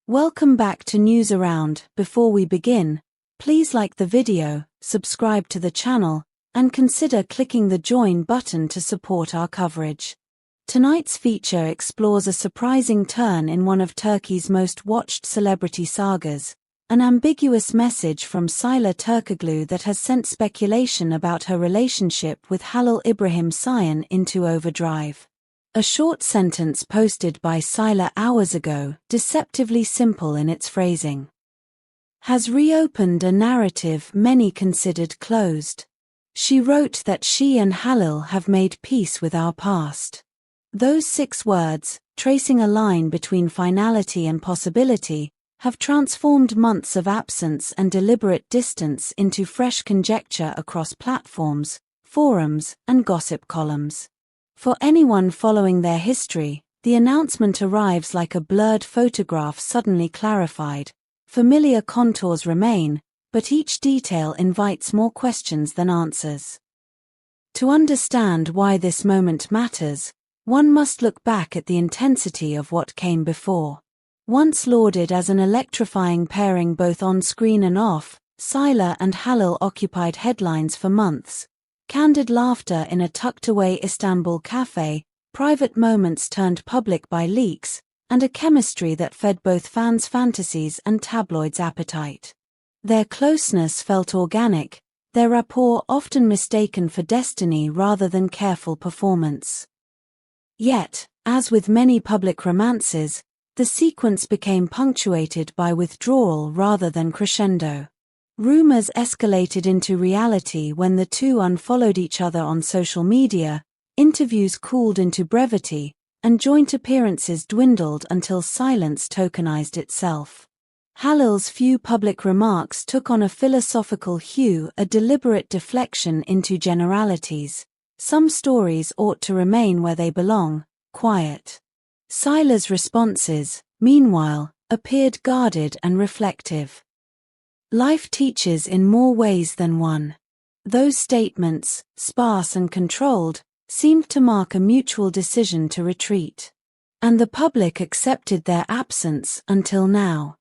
Welcome back to News Around. Before we begin, please like the video, subscribe to the channel, and consider clicking the join button to support our coverage. Tonight's feature explores a surprising turn in one of Turkey's most watched celebrity sagas, an ambiguous message from Sıla Türkoğlu that has sent speculation about her relationship with Halil İbrahim Ceyhan into overdrive. A short sentence posted by Sıla hours ago, deceptively simple in its phrasing, has reopened a narrative many considered closed. She wrote that she and Halil have made peace with our past. Those 6 words, tracing a line between finality and possibility, have transformed months of absence and deliberate distance into fresh conjecture across platforms, forums, and gossip columns. For anyone following their history, the announcement arrives like a blurred photograph suddenly clarified. Familiar contours remain, but each detail invites more questions than answers. To understand why this moment matters, one must look back at the intensity of what came before. Once lauded as an electrifying pairing both on screen and off, Sıla and Halil occupied headlines for months. Candid laughter in a tucked-away Istanbul cafe, private moments turned public by leaks, and a chemistry that fed both fans' fantasies and tabloids' appetite. Their closeness felt organic, their rapport often mistaken for destiny rather than careful performance. Yet, as with many public romances, the sequence became punctuated by withdrawal rather than crescendo. Rumors escalated into reality when the two unfollowed each other on social media, interviews cooled into brevity, and joint appearances dwindled until silence tokenized itself. Halil's few public remarks took on a philosophical hue, a deliberate deflection into generalities. Some stories ought to remain where they belong, quiet. Sıla's responses, meanwhile, appeared guarded and reflective. Life teaches in more ways than one. Those statements, sparse and controlled, seemed to mark a mutual decision to retreat. And the public accepted their absence until now.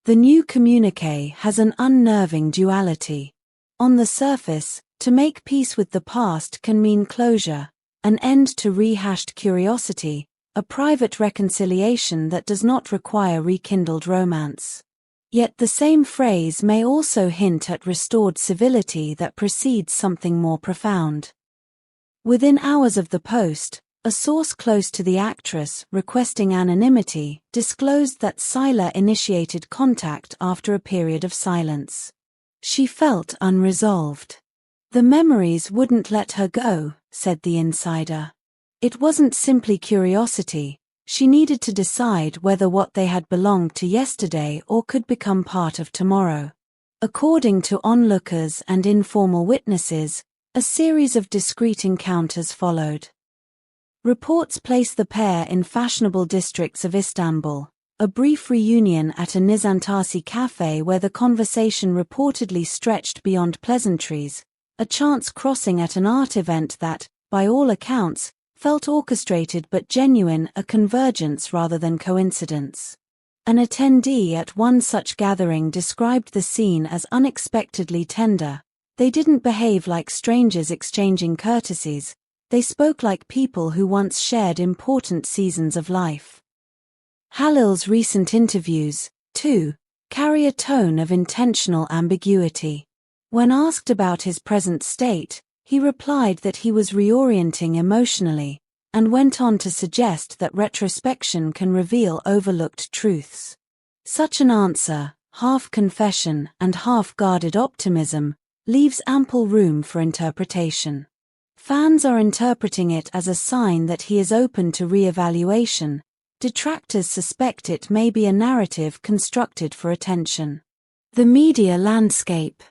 The new communiqué has an unnerving duality. On the surface, to make peace with the past can mean closure, an end to rehashed curiosity, a private reconciliation that does not require rekindled romance. Yet the same phrase may also hint at restored civility that precedes something more profound. Within hours of the post, a source close to the actress, requesting anonymity, disclosed that Sıla initiated contact after a period of silence. She felt unresolved. The memories wouldn't let her go, said the insider. It wasn't simply curiosity. She needed to decide whether what they had belonged to yesterday or could become part of tomorrow. According to onlookers and informal witnesses, a series of discreet encounters followed. Reports place the pair in fashionable districts of Istanbul, a brief reunion at a Nizantasi cafe where the conversation reportedly stretched beyond pleasantries, a chance crossing at an art event that, by all accounts, felt orchestrated but genuine, a convergence rather than coincidence. An attendee at one such gathering described the scene as unexpectedly tender. They didn't behave like strangers exchanging courtesies, they spoke like people who once shared important seasons of life. Halil's recent interviews, too, carry a tone of intentional ambiguity. When asked about his present state, he replied that he was reorienting emotionally, and went on to suggest that retrospection can reveal overlooked truths. Such an answer, half confession and half guarded optimism, leaves ample room for interpretation. Fans are interpreting it as a sign that he is open to re-evaluation. Detractors suspect it may be a narrative constructed for attention. The media landscape,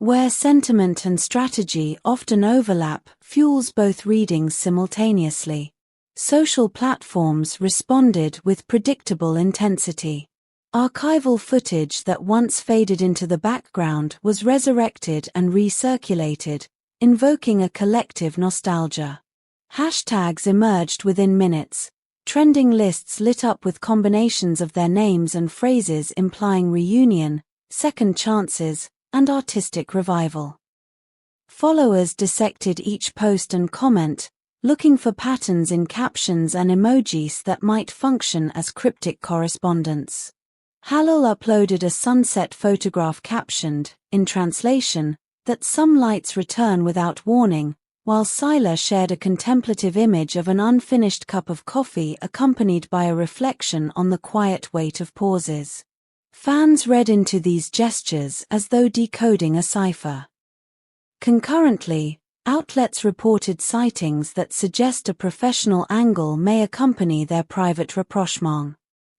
where sentiment and strategy often overlap, fuels both readings simultaneously. Social platforms responded with predictable intensity. Archival footage that once faded into the background was resurrected and recirculated, invoking a collective nostalgia. Hashtags emerged within minutes, Trending lists lit up with combinations of their names and phrases implying reunion, second chances, and artistic revival. Followers dissected each post and comment, looking for patterns in captions and emojis that might function as cryptic correspondence. Halil uploaded a sunset photograph captioned, in translation, that some lights return without warning, while Sıla shared a contemplative image of an unfinished cup of coffee accompanied by a reflection on the quiet weight of pauses. Fans read into these gestures as though decoding a cipher. Concurrently, outlets reported sightings that suggest a professional angle may accompany their private rapprochement.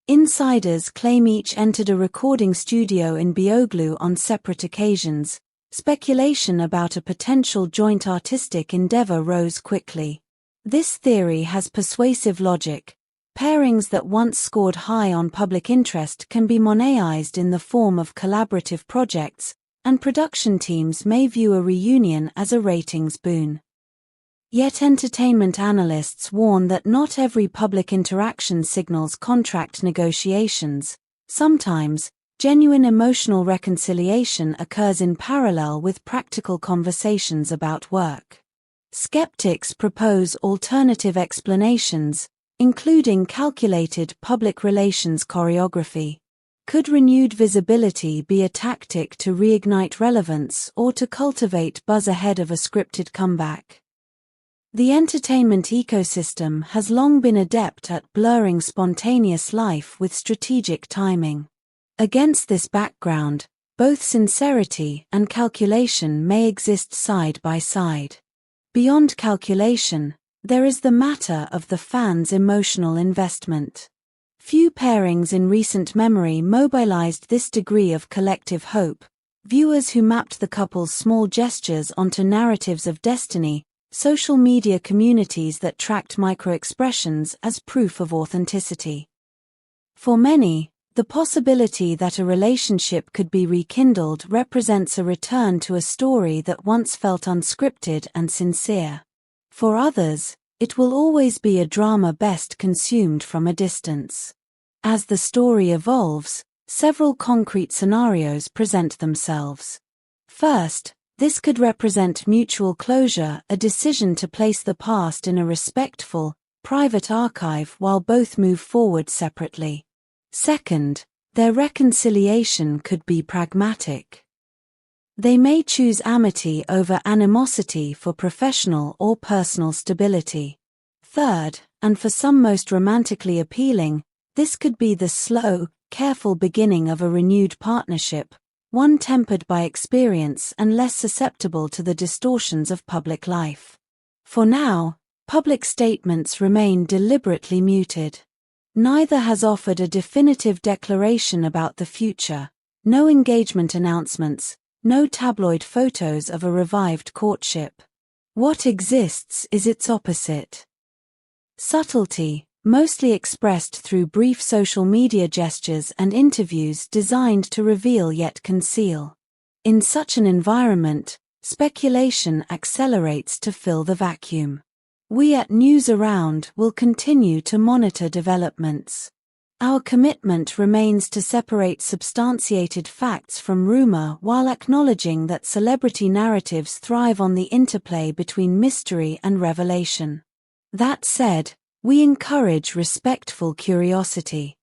Insiders claim each entered a recording studio in Beyoğlu on separate occasions. Speculation about a potential joint artistic endeavor rose quickly. This theory has persuasive logic. Pairings that once scored high on public interest can be monetized in the form of collaborative projects, and production teams may view a reunion as a ratings boon. Yet entertainment analysts warn that not every public interaction signals contract negotiations. Sometimes, genuine emotional reconciliation occurs in parallel with practical conversations about work. Skeptics propose alternative explanations, including calculated public relations choreography. Could renewed visibility be a tactic to reignite relevance or to cultivate buzz ahead of a scripted comeback? The entertainment ecosystem has long been adept at blurring spontaneous life with strategic timing. Against this background, both sincerity and calculation may exist side by side. Beyond calculation, there is the matter of the fans' emotional investment. Few pairings in recent memory mobilized this degree of collective hope. Viewers who mapped the couple's small gestures onto narratives of destiny, social media communities that tracked micro-expressions as proof of authenticity. For many, the possibility that a relationship could be rekindled represents a return to a story that once felt unscripted and sincere. For others, it will always be a drama best consumed from a distance. As the story evolves, several concrete scenarios present themselves. First, this could represent mutual closure, a decision to place the past in a respectful, private archive while both move forward separately. Second, their reconciliation could be pragmatic. They may choose amity over animosity for professional or personal stability. Third, and for some most romantically appealing, this could be the slow, careful beginning of a renewed partnership, one tempered by experience and less susceptible to the distortions of public life. For now, public statements remain deliberately muted. Neither has offered a definitive declaration about the future, no engagement announcements, no tabloid photos of a revived courtship. What exists is its opposite. Subtlety, mostly expressed through brief social media gestures and interviews designed to reveal yet conceal. In such an environment, speculation accelerates to fill the vacuum. We at News Around will continue to monitor developments. Our commitment remains to separate substantiated facts from rumor while acknowledging that celebrity narratives thrive on the interplay between mystery and revelation. That said, we encourage respectful curiosity.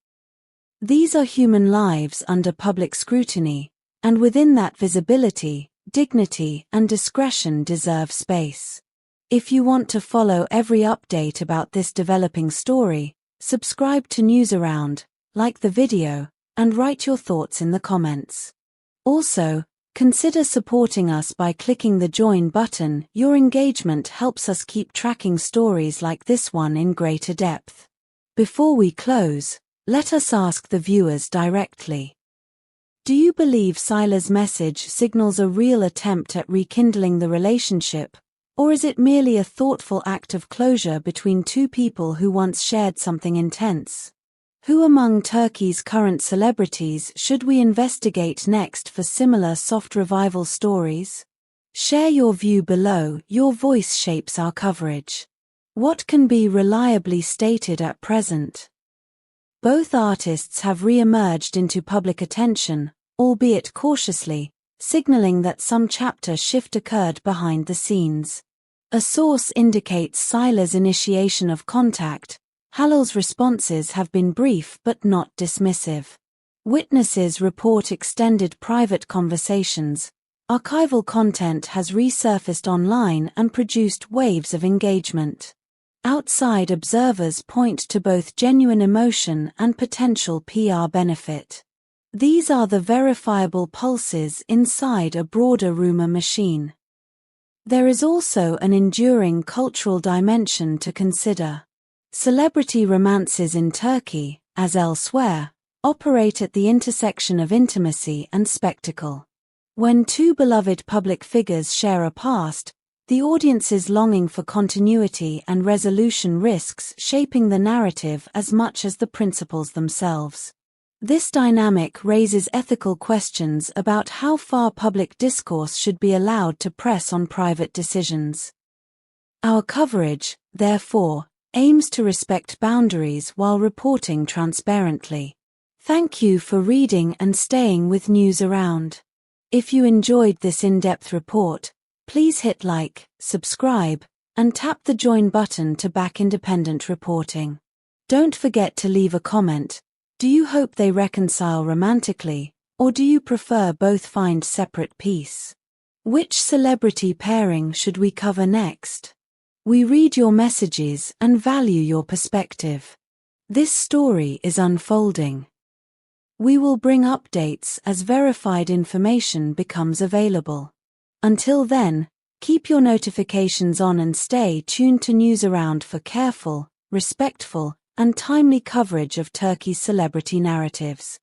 These are human lives under public scrutiny, and within that visibility, dignity and discretion deserve space. If you want to follow every update about this developing story, subscribe to News Around, like the video, and write your thoughts in the comments. Also, consider supporting us by clicking the join button. Your engagement helps us keep tracking stories like this one in greater depth. Before we close, let us ask the viewers directly. Do you believe Sıla's message signals a real attempt at rekindling the relationship, or is it merely a thoughtful act of closure between two people who once shared something intense? Who among Turkey's current celebrities should we investigate next for similar soft revival stories? Share your view below. Your voice shapes our coverage. What can be reliably stated at present? Both artists have re-emerged into public attention, albeit cautiously, signaling that some chapter shift occurred behind the scenes. A source indicates Sıla's initiation of contact. Halil's responses have been brief but not dismissive. Witnesses report extended private conversations. Archival content has resurfaced online and produced waves of engagement. Outside observers point to both genuine emotion and potential PR benefit. These are the verifiable pulses inside a broader rumor machine. There is also an enduring cultural dimension to consider. Celebrity romances in Turkey, as elsewhere, operate at the intersection of intimacy and spectacle. When two beloved public figures share a past, the audience's longing for continuity and resolution risks shaping the narrative as much as the principles themselves. This dynamic raises ethical questions about how far public discourse should be allowed to press on private decisions. Our coverage, therefore, aims to respect boundaries while reporting transparently. Thank you for reading and staying with News Around. If you enjoyed this in-depth report, please hit like, subscribe, and tap the join button to back independent reporting. Don't forget to leave a comment. Do you hope they reconcile romantically, or do you prefer both find separate peace? Which celebrity pairing should we cover next? We read your messages and value your perspective. This story is unfolding. We will bring updates as verified information becomes available. Until then, keep your notifications on and stay tuned to News Around for careful, respectful, and timely coverage of Turkey's celebrity narratives.